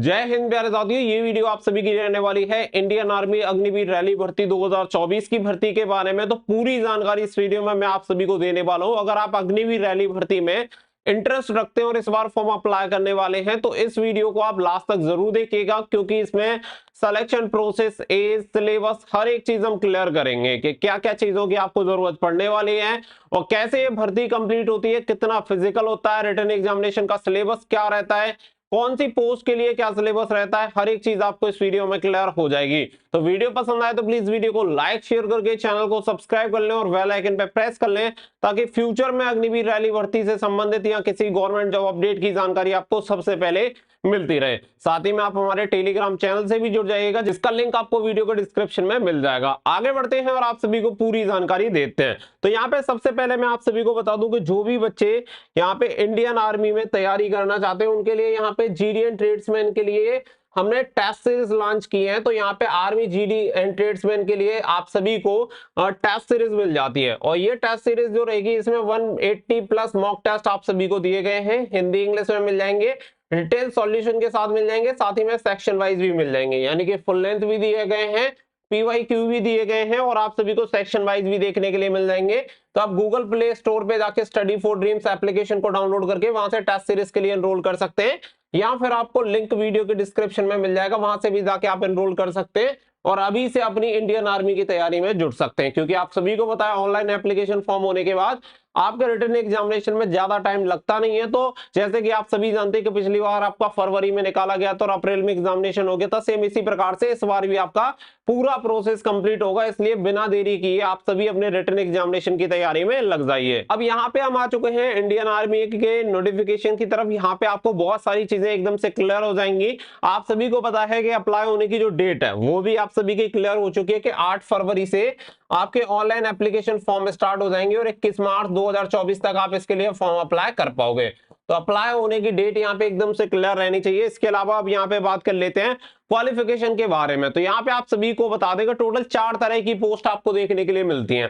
जय हिंद प्यारे साथियों। ये वीडियो आप सभी की रहने वाली है इंडियन आर्मी अग्निवीर रैली भर्ती 2024 की भर्ती के बारे में। तो पूरी जानकारी इस वीडियो में मैं आप सभी को देने वाला हूं। अगर आप अग्निवीर रैली भर्ती में इंटरेस्ट रखते हैं और इस बार फॉर्म अप्लाई करने वाले हैं तो इस वीडियो को आप लास्ट तक जरूर देखिएगा, क्योंकि इसमें सिलेक्शन प्रोसेस, एज, सिलेबस, हर एक चीज हम क्लियर करेंगे कि क्या क्या चीजों की आपको जरूरत पड़ने वाली है और कैसे ये भर्ती कंप्लीट होती है, कितना फिजिकल होता है, रिटन एग्जामिनेशन का सिलेबस क्या रहता है, कौन सी पोस्ट के लिए क्या सिलेबस रहता है, हर एक चीज आपको इस वीडियो में क्लियर हो जाएगी। तो वीडियो पसंद आए तो प्लीज वीडियो को लाइक शेयर करके चैनल को सब्सक्राइब कर लें और बेल आइकन पे प्रेस कर लें, ताकि फ्यूचर में अग्निवीर रैली भर्ती से संबंधित या किसी गवर्नमेंट जॉब अपडेट की जानकारी आपको सबसे पहले मिलती रहे। साथ ही में आप हमारे टेलीग्राम चैनल से भी जुड़ जाइएगा, जिसका लिंक आपको वीडियो के डिस्क्रिप्शन में मिल जाएगा। आगे बढ़ते हैं और आप सभी को पूरी जानकारी देते हैं। तो यहाँ पे सबसे पहले मैं आप सभी को बता दूं कि जो भी बच्चे यहाँ पे इंडियन आर्मी में तैयारी करना चाहते हैं उनके लिए यहाँ पे जीडी एंड ट्रेड्समैन के लिए हमने टेस्ट सीरीज लॉन्च किए हैं। तो यहाँ पे आर्मी जीडी एंड ट्रेड्समैन के लिए आप सभी को टेस्ट सीरीज मिल जाती है, और ये टेस्ट सीरीज जो रहेगी इसमें 180 प्लस मॉक टेस्ट आप सभी को दिए गए हैं। हिंदी इंग्लिश में मिल जाएंगे, डिटेल सॉल्यूशन के साथ मिल जाएंगे, साथ ही में सेक्शन वाइज भी मिल जाएंगे, यानी कि फुल लेंथ भी दिए गए हैं, पीवाईक्यू भी दिए गए हैं और आप सभी को सेक्शन वाइज भी देखने के लिए मिल जाएंगे। तो आप गूगल प्ले स्टोर पे जाके स्टडी फॉर ड्रीम्स एप्लीकेशन को डाउनलोड करके वहां से टेस्ट सीरीज के लिए एनरोल कर सकते हैं, या फिर आपको लिंक वीडियो के डिस्क्रिप्शन में मिल जाएगा, वहां से भी जाके आप एनरोल कर सकते हैं और अभी से अपनी इंडियन आर्मी की तैयारी में जुट सकते हैं। क्योंकि आप सभी को पता है ऑनलाइन एप्लीकेशन फॉर्म होने के बाद आपके रिटन एग्जामिनेशन में ज्यादा टाइम लगता नहीं है। तो जैसे कि आप सभी जानते हैं कि पिछली बार आपका फरवरी में निकाला गया था और अप्रैल में एग्जामिनेशन हो गया था, सेम इसी प्रकार से इस बार भी आपका पूरा प्रोसेस कंप्लीट होगा। इसलिए बिना देरी किए आप सभी अपने रिटन एग्जामिनेशन की तैयारी में लग जाइए। अब यहाँ पे हम आ चुके हैं इंडियन आर्मी के नोटिफिकेशन की तरफ। यहाँ पे आपको बहुत सारी चीजें एकदम से क्लियर हो जाएंगी। आप सभी को पता है कि अप्लाई होने की जो डेट है वो भी आप सभी की क्लियर हो चुकी है कि 8 फरवरी से आपके ऑनलाइन एप्लीकेशन फॉर्म स्टार्ट हो जाएंगे और 21 मार्च 2024 तक आप इसके लिए फॉर्म अप्लाई कर पाओगे। तो अप्लाई होने की डेट यहाँ पे एकदम से क्लियर रहनी चाहिए। इसके अलावा अब यहाँ पे बात कर लेते हैं क्वालिफिकेशन के बारे में। तो यहाँ पे आप सभी को बता दें कि टोटल 4 तरह की पोस्ट आपको देखने के लिए मिलती हैं।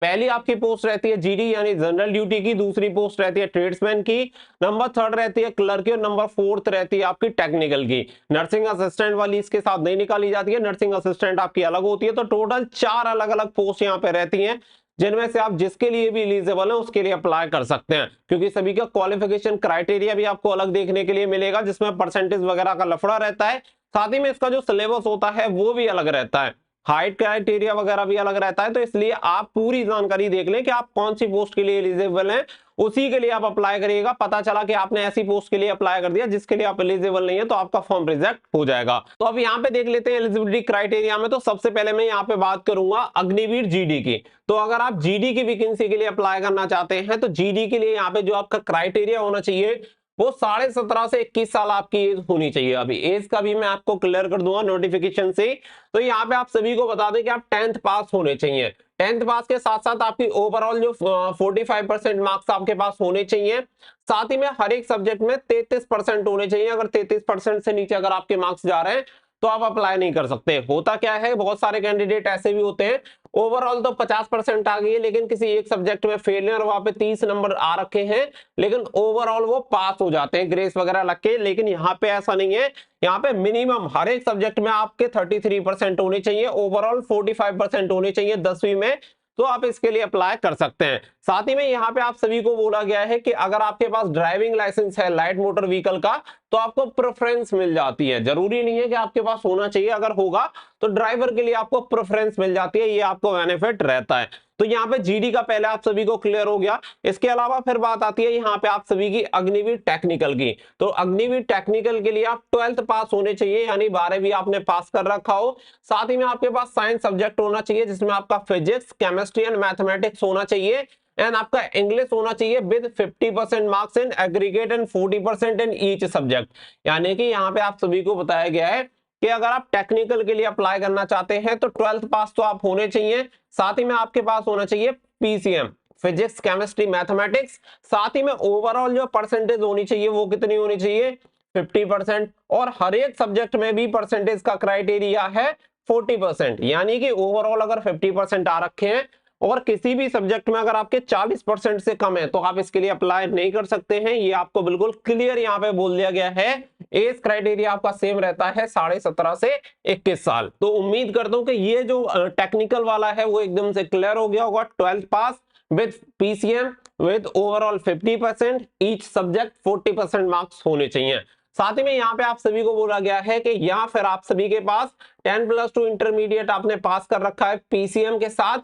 पहली आपकी पोस्ट रहती है जीडी यानी जनरल ड्यूटी की, दूसरी पोस्ट रहती है ट्रेड्समैन की, नंबर 3 रहती है क्लर्क की और नंबर 4 रहती है आपकी टेक्निकल की। नर्सिंग असिस्टेंट वाली इसके साथ नहीं निकाली जाती है, नर्सिंग असिस्टेंट आपकी अलग होती है। तो टोटल 4 अलग अलग पोस्ट यहाँ पे रहती हैं, जिनमें से आप जिसके लिए भी एलिजिबल है उसके लिए अप्लाई कर सकते हैं। क्योंकि सभी का क्वालिफिकेशन क्राइटेरिया भी आपको अलग देखने के लिए मिलेगा, जिसमें परसेंटेज वगैरह का लफड़ा रहता है। साथ ही में इसका जो सिलेबस होता है वो भी अलग रहता है, हाइट क्राइटेरिया वगैरह भी अलग रहता है। तो इसलिए आप पूरी जानकारी देख लें कि आप कौन सी पोस्ट के लिए एलिजिबल हैं, उसी के लिए आप अप्लाई करिएगा। पता चला कि आपने ऐसी पोस्ट के लिए अप्लाई कर दिया जिसके लिए आप एलिजिबल नहीं है तो आपका फॉर्म रिजेक्ट हो जाएगा। तो अब यहाँ पे देख लेते हैं एलिजिबिलिटी क्राइटेरिया में। तो सबसे पहले मैं यहाँ पे बात करूंगा अग्निवीर जीडी की। तो अगर आप जीडी की वैकेंसी के लिए अप्लाई करना चाहते हैं तो जीडी के लिए यहाँ पे जो आपका क्राइटेरिया होना चाहिए वो 17.5 से 21 साल आपकी एज होनी चाहिए। अभी एज का भी मैं आपको क्लियर कर दूंगा नोटिफिकेशन से। तो यहाँ पे आप सभी को बता दें कि आप 10th पास होने चाहिए। 10th पास के साथ साथ आपकी ओवरऑल जो 45% मार्क्स आपके पास होने चाहिए। साथ ही में हर एक सब्जेक्ट में 33% होने चाहिए। अगर 33% से नीचे अगर आपके मार्क्स जा रहे हैं तो आप अप्लाई नहीं कर सकते। होता क्या है, बहुत सारे कैंडिडेट ऐसे भी होते हैं ओवरऑल तो 50% आ गई है लेकिन किसी एक सब्जेक्ट में फेल है और वहां पे 30 नंबर आ रखे हैं, लेकिन ओवरऑल वो पास हो जाते हैं ग्रेस वगैरह लग के। लेकिन यहाँ पे ऐसा नहीं है, यहाँ पे मिनिमम हर एक सब्जेक्ट में आपके 33% होने चाहिए, ओवरऑल 45% होने चाहिए 10वीं में, तो आप इसके लिए अप्लाई कर सकते हैं। साथ ही में यहाँ पे आप सभी को बोला गया है कि अगर आपके पास ड्राइविंग लाइसेंस है लाइट मोटर व्हीकल का तो आपको प्रेफरेंस मिल जाती है। जरूरी नहीं है कि आपके पास होना चाहिए, अगर होगा तो ड्राइवर के लिए आपको प्रेफरेंस मिल जाती है, ये आपको बेनिफिट रहता है। तो यहाँ पे जीडी का पहले आप सभी को क्लियर हो गया। इसके अलावा फिर बात आती है यहाँ पे आप सभी की अग्निवीर टेक्निकल की। तो अग्निवीर टेक्निकल के लिए आप 12th पास होने चाहिए, यानी 12वीं आपने पास कर रखा हो। साथ ही में आपके पास साइंस सब्जेक्ट होना चाहिए जिसमें आपका फिजिक्स, केमिस्ट्री एंड मैथमेटिक्स होना चाहिए, एंड आपका इंग्लिश होना चाहिए with 50% marks in aggregate and 40% in each subject. यानी कि यहाँ पे आप सभी को बताया गया है कि अगर आप टेक्निकल के लिए अप्लाई करना चाहते हैं तो 12th पास तो आप होने चाहिए। साथ ही में आपके पास होना चाहिए पीसीएम, फिजिक्स, केमिस्ट्री, मैथमेटिक्स। साथ ही में ओवरऑल जो परसेंटेज होनी चाहिए वो कितनी होनी चाहिए, 50%। और हर एक सब्जेक्ट में भी परसेंटेज का क्राइटेरिया है 40%, यानी कि ओवरऑल अगर 50% आ रखे हैं और किसी भी सब्जेक्ट में अगर आपके 40% से कम है तो आप इसके लिए अप्लाई नहीं कर सकते हैं। ये आपको बिल्कुल क्लियर यहाँ पे बोल दिया गया है। एज क्राइटेरिया आपका सेम रहता है 17.5 से 21 साल। तो उम्मीद करता हूं कि ये जो टेक्निकल वाला है वो एकदम से क्लियर हो गया होगा। 12th pass with PCM with overall 50%, each subject 40% marks होने चाहिए। साथ ही में यहाँ पे आप सभी को बोला गया है कि या फिर आप सभी के पास 10+2 इंटरमीडिएट आपने पास कर रखा है पीसीएम के साथ,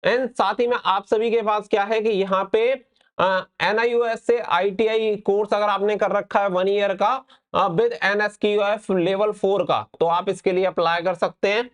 एंड साथ ही में आप सभी के पास क्या है कि यहाँ पे NIOS से ITI कोर्स अगर आपने कर रखा है 1 ईयर का विद NSQF लेवल 4 का, तो आप इसके लिए अप्लाई कर सकते हैं।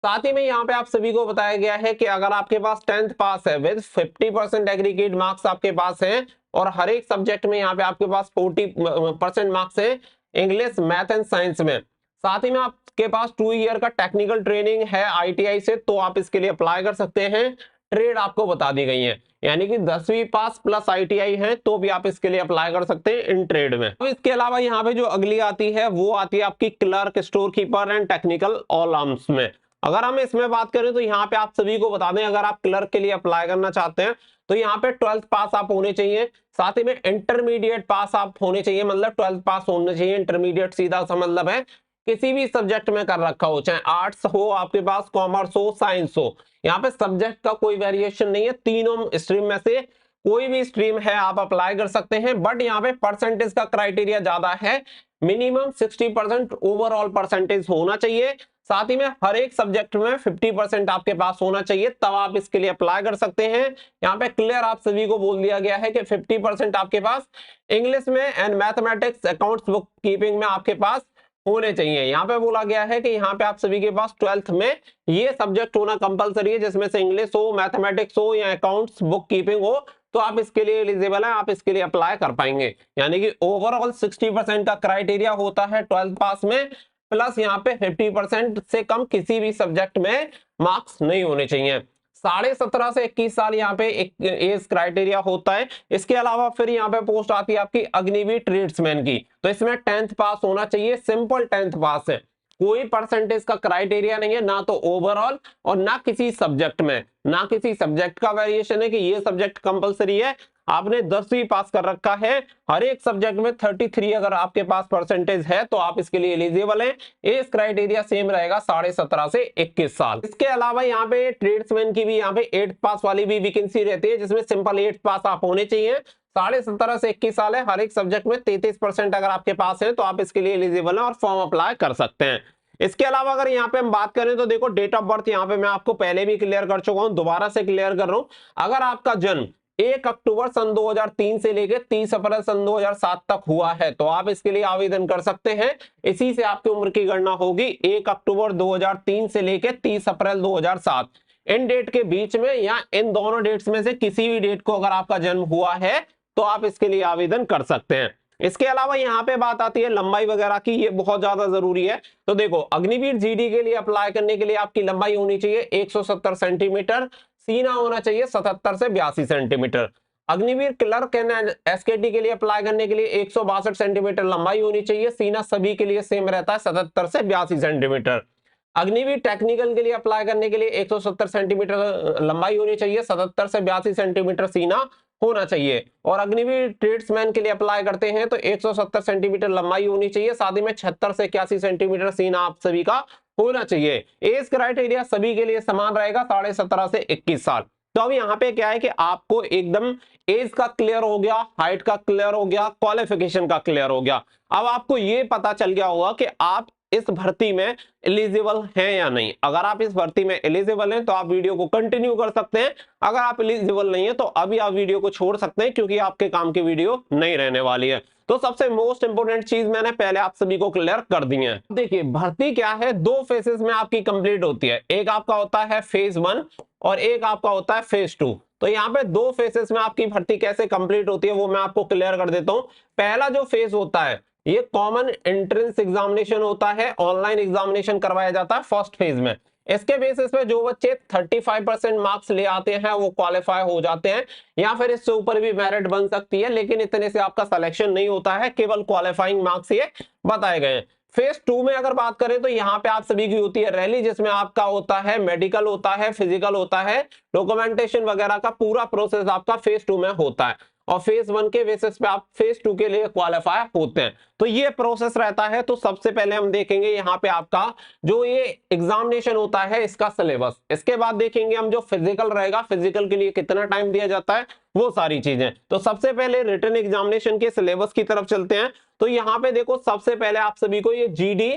साथ ही में यहाँ पे आप सभी को बताया गया है कि अगर आपके पास 10th पास है विद 50% एग्रीगेट मार्क्स आपके पास हैं और हर एक सब्जेक्ट में यहाँ पे आपके पास 40% मार्क्स है इंग्लिश, मैथ एंड साइंस में। साथ ही में आपके पास 2 ईयर का टेक्निकल ट्रेनिंग है ITI से, तो आप इसके लिए अप्लाई कर सकते हैं। ट्रेड आपको बता दी गई है, यानी कि 10वीं पास प्लस ITI है तो भी आप इसके लिए अप्लाई कर सकते हैं इन ट्रेड में। तो इसके अलावा यहाँ पे जो अगली आती है वो आती है आपकी clerk, store keeper and technical all arms में। अगर हम इसमें बात करें तो यहाँ पे आप सभी को बता दें, अगर आप क्लर्क के लिए अप्लाई करना चाहते हैं तो यहाँ पे 12th पास आप होने चाहिए, साथ ही में इंटरमीडिएट पास आप होने चाहिए, मतलब 12th पास होने चाहिए। इंटरमीडिएट सीधा सा मतलब है किसी भी सब्जेक्ट में कर रखा हो, चाहे आर्ट्स हो आपके पास, कॉमर्स हो, साइंस हो, यहाँ पे सब्जेक्ट का कोई वेरिएशन नहीं है। तीनों स्ट्रीम में से कोई भी स्ट्रीम है आप अप्लाई कर सकते हैं, बट यहाँ पे परसेंटेज का क्राइटेरिया ज्यादा है। मिनिमम 60% ओवरऑल परसेंटेज होना चाहिए, साथ ही में हर एक सब्जेक्ट में 50% आपके पास होना चाहिए, तब आप इसके लिए अप्लाई कर सकते हैं। यहाँ पे क्लियर आप सभी को बोल दिया गया है कि 50% आपके पास इंग्लिश में and mathematics, accounts, book keeping में आपके पास होने चाहिए। यहाँ पे बोला गया है कि यहाँ पे आप सभी के पास 12th में ये सब्जेक्ट होना कंपलसरी है, जिसमें से इंग्लिश हो, मैथमेटिक्स हो या अकाउंट्स, बुक कीपिंग हो, तो आप इसके लिए एलिजिबल है, आप इसके लिए अप्लाई कर पाएंगे। यानी कि ओवरऑल 60% का क्राइटेरिया होता है 12th पास में, प्लस यहाँ पे 50% से कम किसी भी सब्जेक्ट में मार्क्स नहीं होने चाहिए। 17.5 से 21 साल यहाँ पे एक एज क्राइटेरिया होता है। इसके अलावा फिर यहाँ पे पोस्ट आती है आपकी अग्निवीर ट्रेड्समैन की, तो इसमें 10th पास होना चाहिए, सिंपल 10th पास है, कोई परसेंटेज का क्राइटेरिया नहीं है, ना तो ओवरऑल और ना किसी सब्जेक्ट में, ना किसी सब्जेक्ट का वेरिएशन है कि ये सब्जेक्ट कंपलसरी है। आपने 10वीं पास कर रखा है, हर एक सब्जेक्ट में 33 अगर आपके पास परसेंटेज है तो आप इसके लिए एलिजिबल हैं। एज क्राइटेरिया सेम रहेगा 17.5 से 21 साल। इसके अलावा यहाँ पे ट्रेड्समैन की भी यहाँ पे 8th पास वाली भी वैकेंसी रहती है, जिसमें सिंपल 8th पास आप होने चाहिए। 17.5 से 21 साल है, हर एक सब्जेक्ट में 33% अगर आपके पास है तो आप इसके लिए एलिजिबल हैं और फॉर्म अप्लाई कर सकते हैं। इसके अलावा अगर यहाँ पे हम बात करें तो देखो डेट ऑफ बर्थ यहाँ पे मैं आपको पहले भी क्लियर कर चुका हूं, दोबारा से क्लियर कर रहा हूं। अगर आपका जन्म 1 अक्टूबर सन 2003 से लेकर 30 अप्रैल सन 2007 तक हुआ है तो आप इसके लिए आवेदन कर सकते हैं। इसी से आपकी उम्र की गणना होगी 1 अक्टूबर 2003 से लेकर 30 अप्रैल 2007, इन डेट के बीच में या इन दोनों डेट्स में से किसी भी डेट को अगर आपका जन्म हुआ है तो आप इसके लिए आवेदन कर सकते हैं। इसके अलावा यहाँ पे बात आती है लंबाई वगैरह की, ये बहुत ज्यादा जरूरी है। तो देखो अग्निवीर जीडी के लिए अप्लाई करने के लिए आपकी लंबाई होनी चाहिए 170 सेंटीमीटर, सीना होना चाहिए 77 से 82 सेंटीमीटर। अग्निवीर क्लर्क एंड एसकेटी के लिए अप्लाई करने के लिए 162 सेंटीमीटर लंबाई होनी चाहिए, सीना सभी के लिए सेम रहता है 77 से 82 सेंटीमीटर। अग्निवीर टेक्निकल के लिए अप्लाई करने के लिए 170 सेंटीमीटर लंबाई होनी चाहिए, 77 से 82 सेंटीमीटर सीना होना चाहिए। और अग्निवीर ट्रेड्समैन के लिए अप्लाई करते हैं तो 170 सेंटीमीटर लंबाई होनी चाहिए, साथ ही में 76 से 81 सेंटीमीटर सीना आप सभी का होना चाहिए। एज क्राइटेरिया सभी के लिए समान रहेगा 17.5 से 21 साल। तो अब यहाँ पे क्या है कि आपको एकदम एज का क्लियर हो गया, हाइट का क्लियर हो गया, क्वालिफिकेशन का क्लियर हो गया। अब आपको ये पता चल गया होगा कि आप इस भर्ती में एलिजिबल हैं या नहीं। अगर आप इस भर्ती में एलिजिबल हैं तो आप वीडियो को कंटिन्यू कर सकते हैं, अगर आप एलिजिबल नहीं है तो अभी आप वीडियो को छोड़ सकते हैं, क्योंकि आपके काम की वीडियो नहीं रहने वाली है। तो सबसे मोस्ट इंपोर्टेंट चीज मैंने पहले आप सभी को क्लियर कर दी है। देखिए भर्ती क्या है, 2 फेजेस में आपकी कंप्लीट होती है, एक आपका होता है फेज 1 और एक आपका होता है फेज 2। तो यहाँ पे 2 फेजेस में आपकी भर्ती कैसे कंप्लीट होती है वो मैं आपको क्लियर कर देता हूँ। पहला जो फेज होता है ये कॉमन एंट्रेंस एग्जामिनेशन होता है, ऑनलाइन एग्जामिनेशन करवाया जाता है फर्स्ट फेज में। इसके बेसिस पे जो बच्चे 35% मार्क्स ले आते हैं वो क्वालिफाई हो जाते हैं, या फिर इससे ऊपर भी मेरिट बन सकती है, लेकिन इतने से आपका सिलेक्शन नहीं होता है, केवल क्वालिफाइंग मार्क्स ये बताए गए हैं। फेज 2 में अगर बात करें तो यहाँ पे आप सभी की होती है रैली, जिसमें आपका होता है मेडिकल होता है, फिजिकल होता है, डॉक्यूमेंटेशन वगैरह का पूरा प्रोसेस आपका फेज 2 में होता है और फेज 1 के बेसिस पे आप फेज 2 के लिए क्वालिफाई होते हैं। तो ये प्रोसेस रहता है। तो सबसे पहले हम देखेंगे यहाँ पे आपका जो ये एग्जामिनेशन होता है इसका सिलेबस, इसके बाद देखेंगे हम जो फिजिकल रहेगा, फिजिकल के लिए कितना टाइम दिया जाता है, वो सारी चीजें। तो सबसे पहले रिटन एग्जामिनेशन के सिलेबस की तरफ चलते हैं। तो यहाँ पे देखो सबसे पहले आप सभी को ये जीडी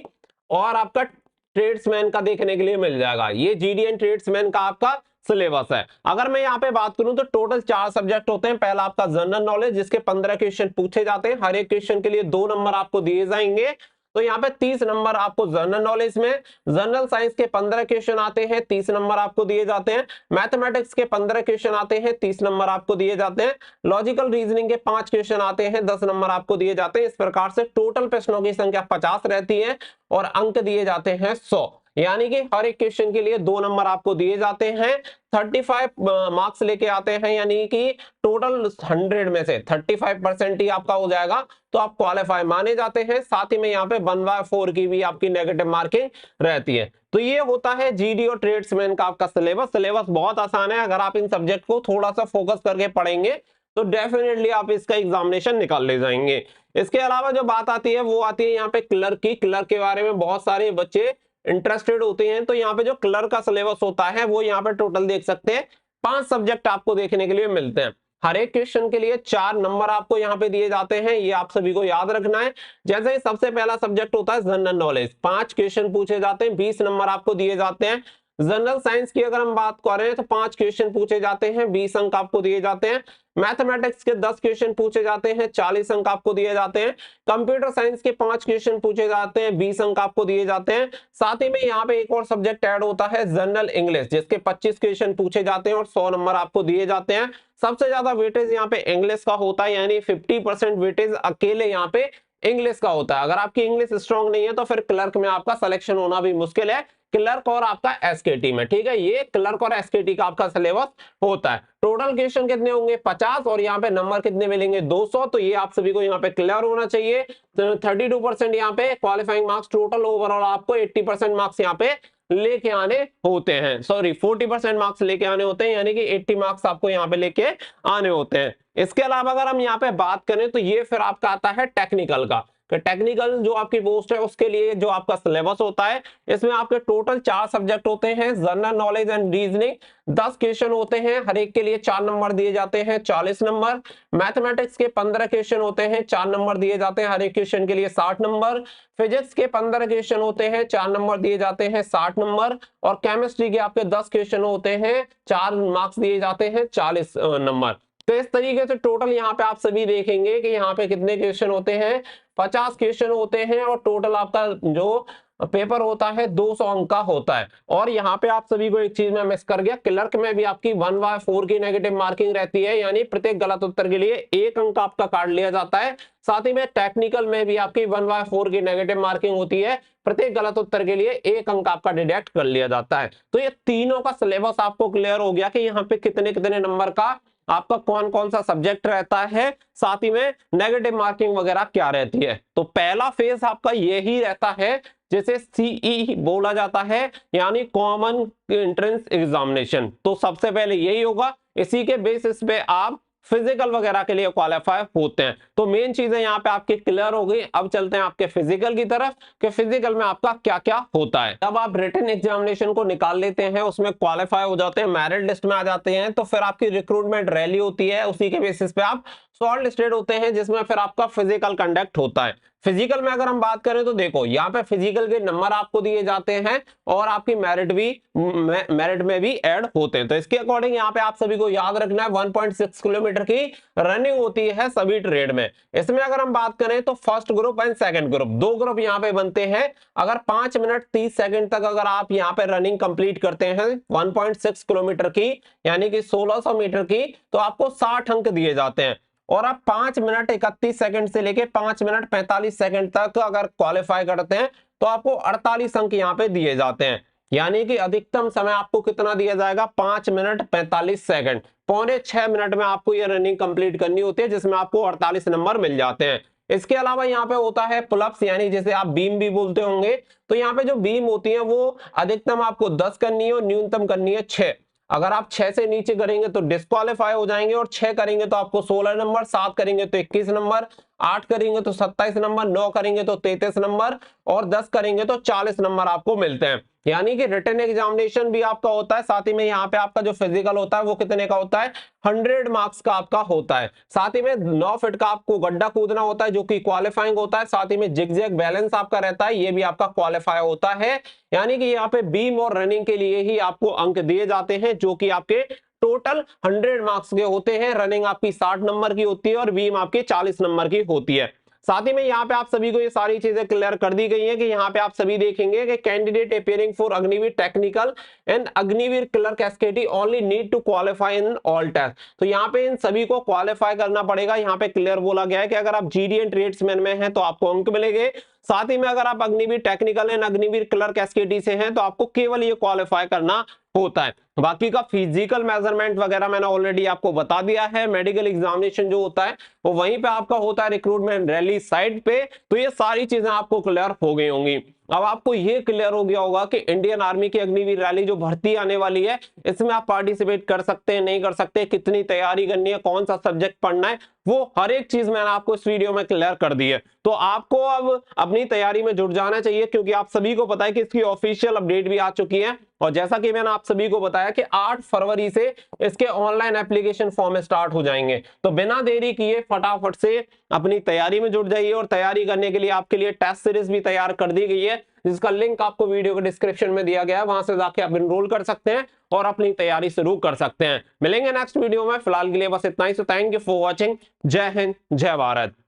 और आपका ट्रेड्समैन का देखने के लिए मिल जाएगा। ये जीडी एंड ट्रेड्समैन का आपका सिलेबस है। अगर मैं यहाँ पे बात करूं तो टोटल 4 सब्जेक्ट होते हैं। पहला आपका जनरल नॉलेज, जिसके 15 क्वेश्चन पूछे जाते हैं, हर एक क्वेश्चन के लिए 2 नंबर आपको दिए जाएंगे। तो यहाँ पे 30 नंबर आपको जनरल नॉलेज में, जनरल साइंस के 15 क्वेश्चन आते हैं, 30 नंबर आपको दिए जाते हैं, मैथमेटिक्स के 15 क्वेश्चन आते हैं, 30 नंबर आपको दिए जाते हैं, लॉजिकल रीजनिंग के 5 क्वेश्चन आते हैं, 10 नंबर आपको दिए जाते हैं। इस प्रकार से टोटल प्रश्नों की संख्या 50 रहती है और अंक दिए जाते हैं 100, यानी कि हर एक क्वेश्चन के लिए 2 नंबर आपको दिए जाते हैं। 35 मार्क्स लेके आते हैं, यानी कि टोटल 100 में से 35% ही आपका हो जाएगा, तो आप क्वालिफाई माने जाते हैं। साथ ही में यहाँ पे 1/4 की भी आपकी नेगेटिव मार्किंग रहती है। तो ये होता है जीडी और ट्रेड्समैन का आपका सिलेबस। सिलेबस बहुत आसान है, अगर आप इन सब्जेक्ट को थोड़ा सा फोकस करके पढ़ेंगे तो डेफिनेटली आप इसका एग्जामिनेशन निकाल ले जाएंगे। इसके अलावा जो बात आती है वो आती है यहाँ पे क्लर्क की। क्लर्क के बारे में बहुत सारे बच्चे इंटरेस्टेड होते हैं। तो यहाँ पे जो क्लर्क का सिलेबस होता है वो यहाँ पे टोटल देख सकते हैं 5 सब्जेक्ट आपको देखने के लिए मिलते हैं। हर एक क्वेश्चन के लिए 4 नंबर आपको यहाँ पे दिए जाते हैं, ये आप सभी को याद रखना है। जैसे ही सबसे पहला सब्जेक्ट होता है जनरल नॉलेज, 5 क्वेश्चन पूछे जाते हैं, 20 नंबर आपको दिए जाते हैं। जनरल साइंस की अगर हम बात करें तो 5 क्वेश्चन पूछे जाते हैं, 20 अंक आपको दिए जाते हैं। मैथमेटिक्स के 10 क्वेश्चन पूछे जाते हैं, 40 अंक आपको दिए जाते हैं। कंप्यूटर साइंस के 5 क्वेश्चन पूछे जाते हैं, 20 अंक आपको दिए जाते हैं। साथ ही में यहाँ पे एक और सब्जेक्ट ऐड होता है जनरल इंग्लिश, जिसके 25 क्वेश्चन पूछे जाते हैं और 100 नंबर आपको दिए जाते हैं। सबसे ज्यादा वेटेज यहाँ पे इंग्लिश का होता है, यानी 50% वेटेज अकेले यहाँ पे इंग्लिश का होता है। अगर आपकी इंग्लिश स्ट्रांग नहीं है तो फिर क्लर्क में आपका सिलेक्शन होना भी मुश्किल है, क्लर्क और आपका एसकेटी में। ठीक है, ये क्लर्क और एसकेटी का आपका सिलेबस होता है। टोटल क्वेश्चन कितने होंगे 50 और यहाँ पे नंबर कितने मिलेंगे 200। तो ये आप सभी को यहाँ पे क्लियर होना चाहिए। तो 32% यहाँ पे क्वालिफाइंग मार्क्स, टोटल ओवरऑल आपको 80% मार्क्स यहाँ पे लेके आने होते हैं। सॉरी 40% मार्क्स लेके आने होते हैं, यानी कि 80 मार्क्स आपको यहाँ पे लेके आने होते हैं। इसके अलावा अगर हम यहाँ पे बात करें तो ये फिर आपका आता है टेक्निकल का। टेक्निकल जो आपकी पोस्ट है उसके लिए जो आपका सिलेबस होता है, इसमें आपके टोटल 4 सब्जेक्ट होते हैं। General knowledge and reasoning 10 question होते हैं, हर एक के लिए 4 नंबर दिए जाते हैं, 40 नंबर। मैथमेटिक्स के 15 क्वेश्चन होते हैं, 4 नंबर दिए जाते हैं, हर एक क्वेश्चन के लिए 60 नंबर। फिजिक्स के 15 क्वेश्चन होते हैं, 4 नंबर दिए जाते हैं, 60 नंबर। और केमिस्ट्री के आपके 10 क्वेश्चन होते हैं, 4 मार्क्स दिए जाते हैं, 40 नंबर। तो इस तरीके से टोटल यहाँ पे आप सभी देखेंगे कि यहाँ पे कितने क्वेश्चन होते हैं, 50 क्वेश्चन होते हैं और टोटल आपका जो पेपर होता है 200 अंक का होता है। और यहाँ पे आप सभी को एक चीज में मिस कर गया, क्लर्क में भी आपकी 1/4 की नेगेटिव मार्किंग रहती है, यानी प्रत्येक गलत उत्तर के लिए 1 अंक आपका काट लिया जाता है। साथ ही में टेक्निकल में भी आपकी 1/4 की नेगेटिव मार्किंग होती है, प्रत्येक गलत उत्तर के लिए 1 अंक आपका डिडक्ट कर लिया जाता है। तो ये तीनों का सिलेबस आपको क्लियर हो गया कि यहाँ पे कितने कितने नंबर का आपका कौन कौन सा सब्जेक्ट रहता है, साथ ही में नेगेटिव मार्किंग वगैरह क्या रहती है। तो पहला फेज आपका यही रहता है जिसे सीई बोला जाता है, यानी कॉमन एंट्रेंस एग्जामिनेशन। तो सबसे पहले यही होगा, इसी के बेसिस पे आप फिजिकल वगैरह के लिए क्वालिफाई होते हैं। तो मेन चीजें यहाँ पे आपकी क्लियर हो गई। अब चलते हैं आपके फिजिकल की तरफ कि फिजिकल में आपका क्या क्या होता है। जब आप रिटन एग्जामिनेशन को निकाल लेते हैं, उसमें क्वालिफाई हो जाते हैं, मेरिट लिस्ट में आ जाते हैं, तो फिर आपकी रिक्रूटमेंट रैली होती है, उसी के बेसिस पे आप शॉर्ट लिस्टेड होते हैं, जिसमें फिर आपका फिजिकल कंडक्ट होता है। फिजिकल में अगर हम बात करें तो देखो यहाँ पे फिजिकल के नंबर आपको दिए जाते हैं और आपकी मेरिट में भी ऐड होते हैं। तो इसके अकॉर्डिंग यहाँ पे आप सभी को याद रखना है 1.6 किलोमीटर की रनिंग होती है सभी ट्रेड में। इसमें अगर हम बात करें तो first group and second group, 2 group यहाँ पे बनते हैं। अगर 5 मिनट 30 सेकंड तक अगर आप यहाँ पे रनिंग कंप्लीट करते हैं 1.6 किलोमीटर की, यानी कि 1600 मीटर की, तो आपको 60 अंक दिए जाते हैं। और आप 5 मिनट 31 सेकंड से लेके 5 मिनट 45 सेकंड तक अगर क्वालिफाई करते हैं तो आपको 48 अंक यहाँ पे दिए जाते हैं, यानी कि अधिकतम समय आपको कितना दिया जाएगा 5 मिनट 45 सेकंड। 5.25 मिनट में आपको ये रनिंग कंप्लीट करनी होती है, जिसमें आपको 48 नंबर मिल जाते हैं। इसके अलावा यहाँ पे होता है पुलअप्स, यानी जैसे आप बीम भी बोलते होंगे। तो यहाँ पे जो बीम होती है वो अधिकतम आपको 10 करनी है और न्यूनतम करनी है 6। अगर आप 6 से नीचे करेंगे तो डिस्क्वालीफाई हो जाएंगे, और 6 करेंगे तो आपको 16 नंबर, 7 करेंगे तो 21 नंबर, 8 करेंगे तो 27 नंबर, 9 करेंगे तो 33 नंबर, और 10 करेंगे तो 40 नंबर आपको मिलते हैं। यानी कि रिटन एग्जामिनेशन भी आपका होता है, साथ ही में यहाँ पे आपका जो फिजिकल होता है वो कितने का होता है, 100 मार्क्स का आपका होता है। साथ ही में 9 फीट का आपको गड्ढा कूदना होता है जो कि क्वालिफाइंग होता है। साथ ही में जिग-जैग बैलेंस आपका रहता है, ये भी आपका क्वालिफाई होता है। यानी कि यहाँ पे बीम और रनिंग के लिए ही आपको अंक दिए जाते हैं, जो कि आपके टोटल 100 मार्क्स के होते हैं। रनिंग आपकी 60 नंबर की होती है और बीम आपकी 40 नंबर की होती है। साथ ही में यहाँ पे आप सभी को ये सारी चीजें क्लियर कर दी गई हैं कि यहाँ पे आप सभी देखेंगे कि candidate appearing for Agniveer technical and Agniveer clerk SKT only need to qualify in all test. तो यहाँ पे इन सभी को क्वालिफाई करना पड़ेगा। यहाँ पे क्लियर बोला गया है कि अगर आप जीडी एंड ट्रेड्समैन में हैं तो आपको अंक मिलेंगे। साथ ही में अगर आप Agniveer technical and Agniveer clerk एसकेटी से हैं तो आपको केवल ये क्वालिफाई करना होता है। बाकी का फिजिकल मेजरमेंट वगैरह मैंने ऑलरेडी आपको बता दिया है। मेडिकल एग्जामिनेशन जो होता है वो वहीं पे आपका होता है रिक्रूटमेंट रैली साइट पे। तो ये सारी चीजें आपको क्लियर हो गई होंगी। अब आपको ये क्लियर हो गया होगा कि इंडियन आर्मी की अग्निवीर रैली जो भर्ती आने वाली है इसमें आप पार्टिसिपेट कर सकते हैं, नहीं कर सकते, कितनी तैयारी करनी है, कौन सा सब्जेक्ट पढ़ना है, वो हर एक चीज मैंने आपको इस वीडियो में क्लियर कर दी है। तो आपको अब अपनी तैयारी में जुट जाना चाहिए, क्योंकि आप सभी को पता है कि इसकी ऑफिशियल अपडेट भी आ चुकी है। और जैसा कि मैंने आप सभी को बताया कि 8 फरवरी से इसके ऑनलाइन एप्लीकेशन फॉर्म स्टार्ट हो जाएंगे। तो बिना देरी किए फटाफट से अपनी तैयारी में जुट जाइए। और तैयारी करने के लिए आपके लिए टेस्ट सीरीज भी तैयार कर दी गई है, जिसका लिंक आपको वीडियो के डिस्क्रिप्शन में दिया गया है, वहां से जाके आप एनरोल कर सकते हैं और अपनी तैयारी शुरू कर सकते हैं। मिलेंगे नेक्स्ट वीडियो में, फिलहाल के लिए बस इतना ही। So thank you for watching. जय हिंद, जय भारत।